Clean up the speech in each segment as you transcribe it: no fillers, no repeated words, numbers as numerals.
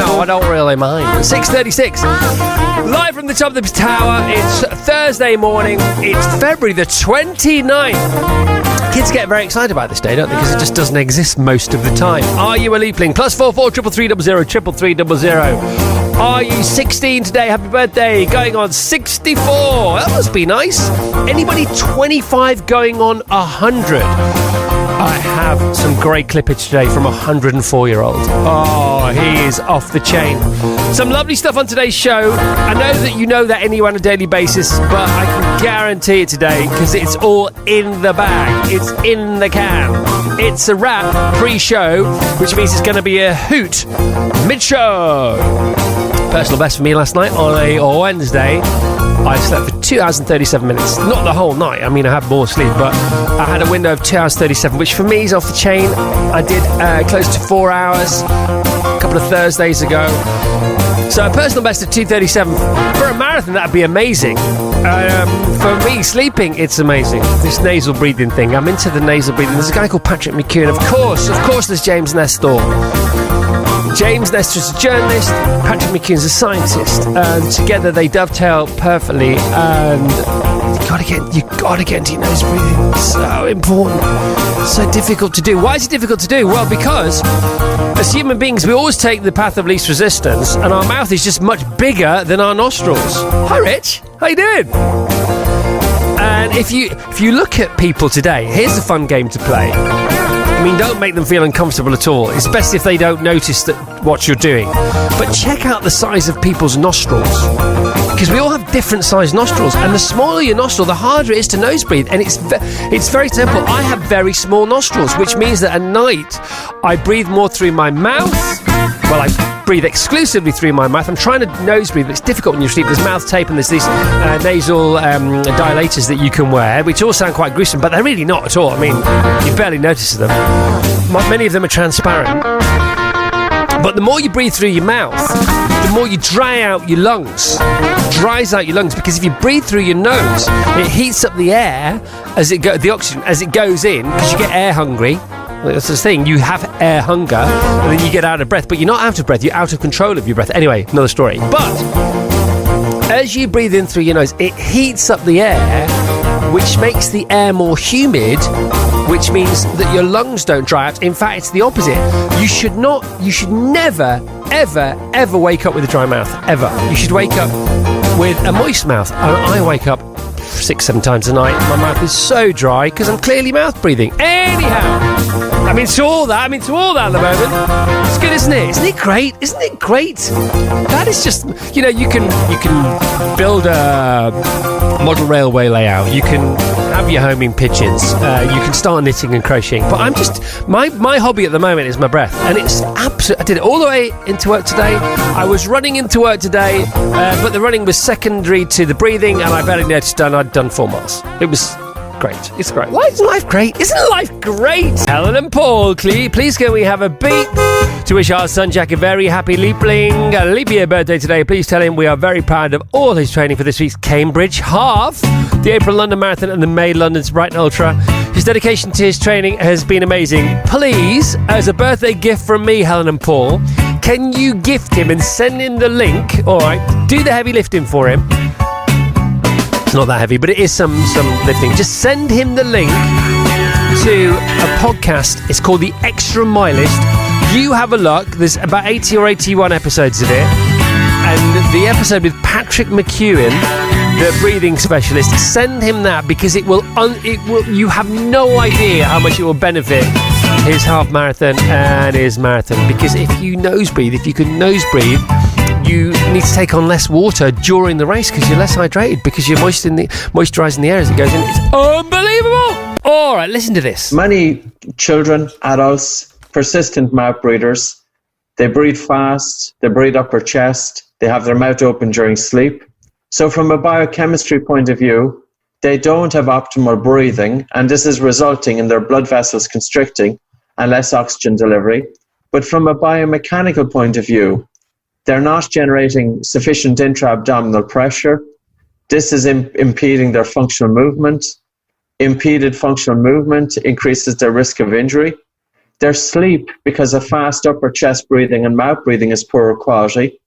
I don't really mind. 6:36. Live from the top of the tower. It's Thursday morning. It's February the 29th. Kids get very excited about this day, don't they? Because it just doesn't exist most of the time. Are you a leapling? +44 333 000 333. Are you 16 today? Happy birthday. Going on 64. That must be nice. Anybody 25 going on 100? I have some great clippage today from a 104-year-old. Oh, he is off the chain. Some lovely stuff on today's show. I know that you know that anyway on a daily basis, but I can guarantee it today because it's all in the bag. It's in the can. It's a wrap pre-show, which means it's going to be a hoot mid-show. Personal best for me last night on a Wednesday. I slept for 2 hours and 37 minutes. Not the whole night. I mean, I had more sleep, but I had a window of 2 hours 37, which for me is off the chain. I did close to 4 hours a couple of Thursdays ago. So a personal best of 2:37 for a marathon. That'd be amazing. For me, sleeping, it's amazing. This nasal breathing thing. I'm into the nasal breathing. There's a guy called Patrick McKeown. Of course, there's James Nestor. James Nestor's a journalist, Patrick McKeown's a scientist, and together they dovetail perfectly, and you gotta get into your nose breathing. It's so important. It's so difficult to do. Why is it difficult to do? Well, because as human beings, we always take the path of least resistance, and our mouth is just much bigger than our nostrils. Hi, Rich. How you doing? And if you look at people today, here's a fun game to play. I mean, don't make them feel uncomfortable at all. It's best if they don't notice that what you're doing. But check out the size of people's nostrils. Because we all have different sized nostrils. And the smaller your nostril, the harder it is to nose breathe. And it's very simple. I have very small nostrils, which means that at night, I breathe more through my mouth. Well, I breathe exclusively through my mouth. I'm trying to nose breathe, but it's difficult when you sleep. There's mouth tape and there's these nasal dilators that you can wear, which all sound quite gruesome, but they're really not at all. I mean, you barely notice them. Many of them are transparent. But the more you breathe through your mouth, the more you dry out your lungs. It dries out your lungs, because if you breathe through your nose, it heats up the air the oxygen as it goes in, because you get air hungry. That's the thing, you have air hunger, and then you get out of breath, but you're not out of breath, you're out of control of your breath. Anyway, another story. But as you breathe in through your nose, it heats up the air, which makes the air more humid, which means that your lungs don't dry out. In fact, it's the opposite. You should never, ever wake up with a dry mouth, ever. You should wake up with a moist mouth. I wake up 6-7 times a night. My mouth is so dry because I'm clearly mouth breathing. Anyhow, I'm into all that at the moment. It's good, isn't it? Isn't it great? That is just, you can build a model railway layout. You can have your homing pigeons. You can start knitting and crocheting. But I'm just, my hobby at the moment is my breath. And it's absolute. I did it all the way into work today. I was running into work today, but the running was secondary to the breathing, and I barely noticed I'd done 4 miles. It was great. It's great. Why isn't life great? Isn't life great? Helen and Paul, please can we have a beat to wish our son Jack a very happy leap year birthday today. Please tell him we are very proud of all his training for this week's Cambridge Half, the April London Marathon and the May London's Brighton Ultra. His dedication to his training has been amazing. Please, as a birthday gift from me, Helen and Paul, can you gift him and send him the link? All right, do the heavy lifting for him. It's not that heavy, but it is some lifting. Just send him the link to a podcast. It's called The Extra Milist. You have a look. There's about 80 or 81 episodes of it. And the episode with Patrick McKeown, the breathing specialist, send him that, because it will. You have no idea how much it will benefit his half marathon and his marathon. Because if you can nose breathe, you need to take on less water during the race because you're less hydrated, because you're moisturising the air as it goes in. It's unbelievable. All right, listen to this. Many children, adults, persistent mouth breathers, they breathe fast, they breathe upper chest, they have their mouth open during sleep. So from a biochemistry point of view, they don't have optimal breathing, and this is resulting in their blood vessels constricting and less oxygen delivery. But from a biomechanical point of view, they're not generating sufficient intra-abdominal pressure. This is impeding their functional movement. Impeded functional movement increases their risk of injury. Their sleep, because of fast upper chest breathing and mouth breathing, is poorer quality.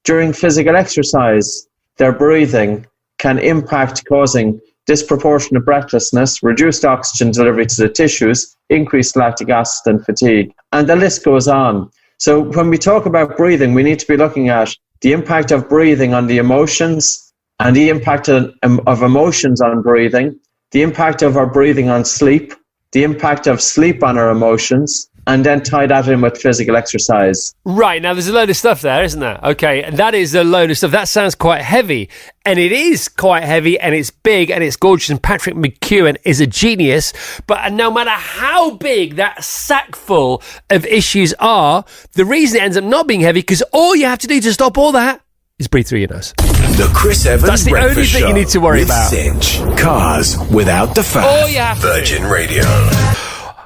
During physical exercise, their breathing can impact causing disproportionate breathlessness, reduced oxygen delivery to the tissues, increased lactic acid and fatigue. And the list goes on. So when we talk about breathing, we need to be looking at the impact of breathing on the emotions and the impact of emotions on breathing, the impact of our breathing on sleep, the impact of sleep on our emotions, and then tie that in with physical exercise. Right, now there's a load of stuff there, isn't there? Okay, and that is a load of stuff. That sounds quite heavy, and it is quite heavy, and it's big, and it's gorgeous, and Patrick McKeown is a genius, but no matter how big that sack full of issues are, the reason it ends up not being heavy, because all you have to do to stop all that is breathe through your nose. The Chris Evans That's the Breakfast only thing Show you need to worry with about. Cinch. Cars without the faff. All you have to Virgin Radio.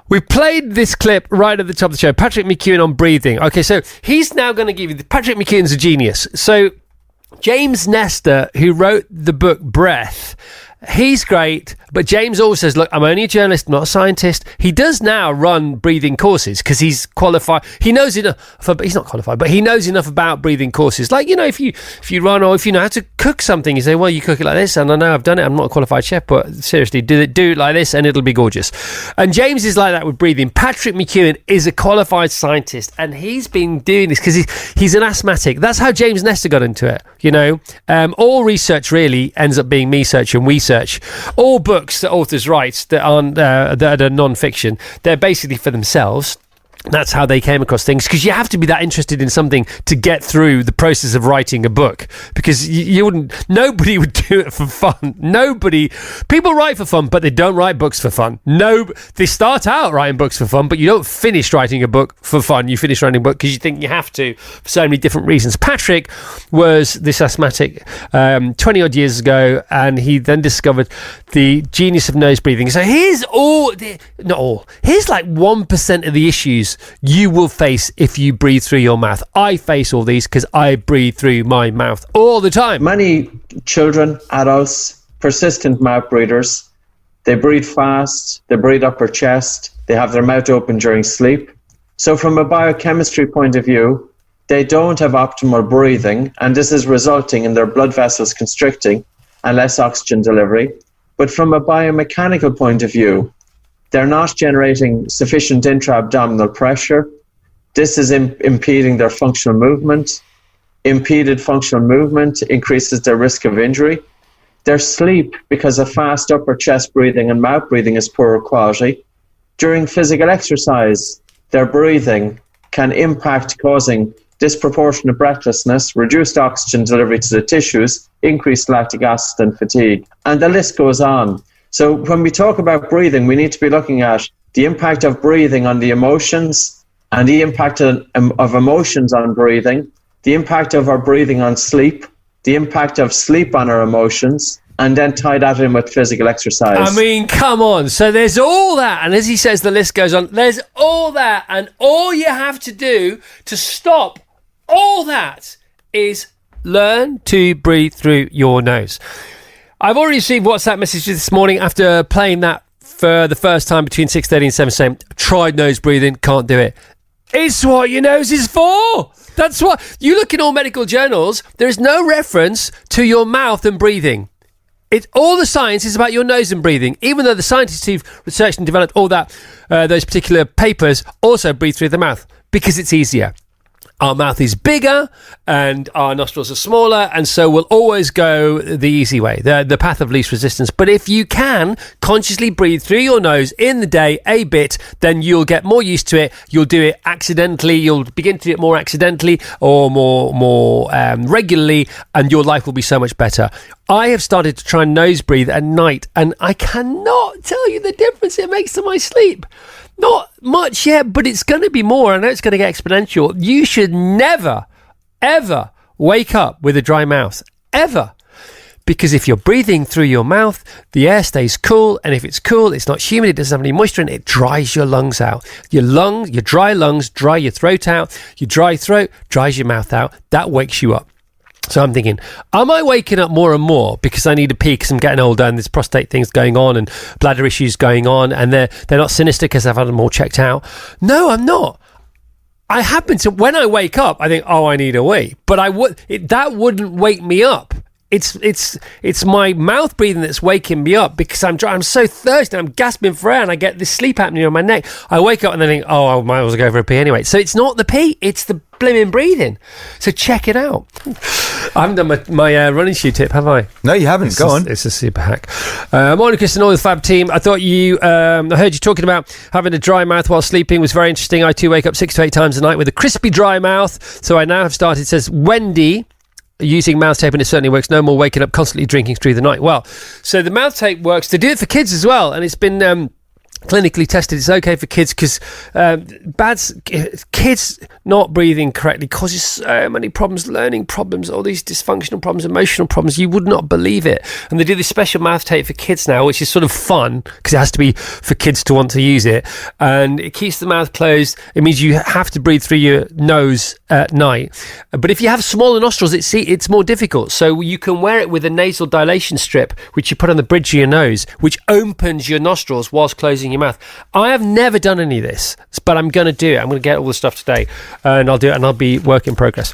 We played this clip right at the top of the show. Patrick McKeown on breathing. Okay, so he's now going to give you... Patrick McKeown's a genius. So James Nestor, who wrote the book Breath, he's great, but James always says, look, I'm only a journalist, not a scientist. He does now run breathing courses because he's qualified. He knows enough, but he's not qualified, but he knows enough about breathing courses. Like, you know, if you run or if you know how to cook something, you say, well, you cook it like this, and I know I've done it. I'm not a qualified chef, but seriously, do it like this and it'll be gorgeous. And James is like that with breathing. Patrick McKeown is a qualified scientist, and he's been doing this because he's an asthmatic. That's how James Nestor got into it, you know. All research really ends up being me-search and we-search. All books that authors write that aren't that are non-fiction, they're basically for themselves. That's how they came across things, because you have to be that interested in something to get through the process of writing a book, because nobody would do it for fun. People write for fun, but they don't write books for fun. They start out writing books for fun, but you don't finish writing a book for fun. You finish writing a book because you think you have to, for so many different reasons. Patrick was this asthmatic 20 odd years ago, and he then discovered the genius of nose breathing. So here's here's like 1% of the issues you will face if you breathe through your mouth. I face all these because I breathe through my mouth all the time. Many children, adults, persistent mouth breathers, they breathe fast, they breathe upper chest, they have their mouth open during sleep. So from a biochemistry point of view, they don't have optimal breathing, and this is resulting in their blood vessels constricting and less oxygen delivery. But from a biomechanical point of view, they're not generating sufficient intra-abdominal pressure. This is impeding their functional movement. Impeded functional movement increases their risk of injury. Their sleep, because of fast upper chest breathing and mouth breathing, is poorer quality. During physical exercise, their breathing can impact causing disproportionate breathlessness, reduced oxygen delivery to the tissues, increased lactic acid and fatigue. And the list goes on. So when we talk about breathing, we need to be looking at the impact of breathing on the emotions and the impact of emotions on breathing, the impact of our breathing on sleep, the impact of sleep on our emotions, and then tie that in with physical exercise. I mean, come on. So there's all that. And as he says, the list goes on. There's all that. And all you have to do to stop all that is learn to breathe through your nose. I've already received WhatsApp messages this morning after playing that for the first time between 6:30 and 7 saying, tried nose breathing, can't do it. It's what your nose is for. That's what... You look in all medical journals, there is no reference to your mouth and breathing. All the science is about your nose and breathing, even though the scientists who've researched and developed all that, those particular papers, also breathe through the mouth because it's easier. Our mouth is bigger and our nostrils are smaller, and so we'll always go the easy way, the path of least resistance. But if you can consciously breathe through your nose in the day a bit, then you'll get more used to it. You'll do it accidentally. You'll begin to do it more accidentally or more regularly, and your life will be so much better. I have started to try and nose breathe at night, and I cannot tell you the difference it makes to my sleep. Not much yet, but it's going to be more. I know it's going to get exponential. You should never, ever wake up with a dry mouth. Ever. Because if you're breathing through your mouth, the air stays cool. And if it's cool, it's not humid, it doesn't have any moisture in it, it dries your lungs out. Your dry lungs dry your throat out. Your dry throat dries your mouth out. That wakes you up. So I'm thinking, am I waking up more and more because I need a pee because I'm getting older and there's prostate things going on and bladder issues going on, and they're not sinister because I've had them all checked out? No, I'm not. I happen to, when I wake up, I think, oh, I need a wee, but that wouldn't wake me up. It's my mouth breathing that's waking me up because I'm so thirsty, I'm gasping for air, and I get this sleep apnea on my neck. I wake up and then think, oh, I might as well go for a pee anyway. So it's not the pee, it's the blimmin' breathing. So check it out. I haven't done my running shoe tip, have I? No, you haven't. Go on. It's a super hack. Morning, Chris and all the Fab team. I thought I heard you talking about having a dry mouth while sleeping was very interesting. I too wake up 6 to 8 times a night with a crispy dry mouth. So I now have started, says Wendy, using mouth tape, and it certainly works. No more waking up constantly drinking through the night. Well, so the mouth tape works. They do it for kids as well, and it's been clinically tested. It's okay for kids because kids not breathing correctly causes so many problems, learning problems, all these dysfunctional problems, emotional problems. You would not believe it. And they do this special mouth tape for kids now, which is sort of fun because it has to be for kids to want to use it, and it keeps the mouth closed. It means you have to breathe through your nose at night, but if you have smaller nostrils, it's more difficult. So you can wear it with a nasal dilation strip, which you put on the bridge of your nose, which opens your nostrils whilst closing your mouth. I have never done any of this, but I'm going to do it. I'm going to get all the stuff today, and I'll do it, and I'll be work in progress.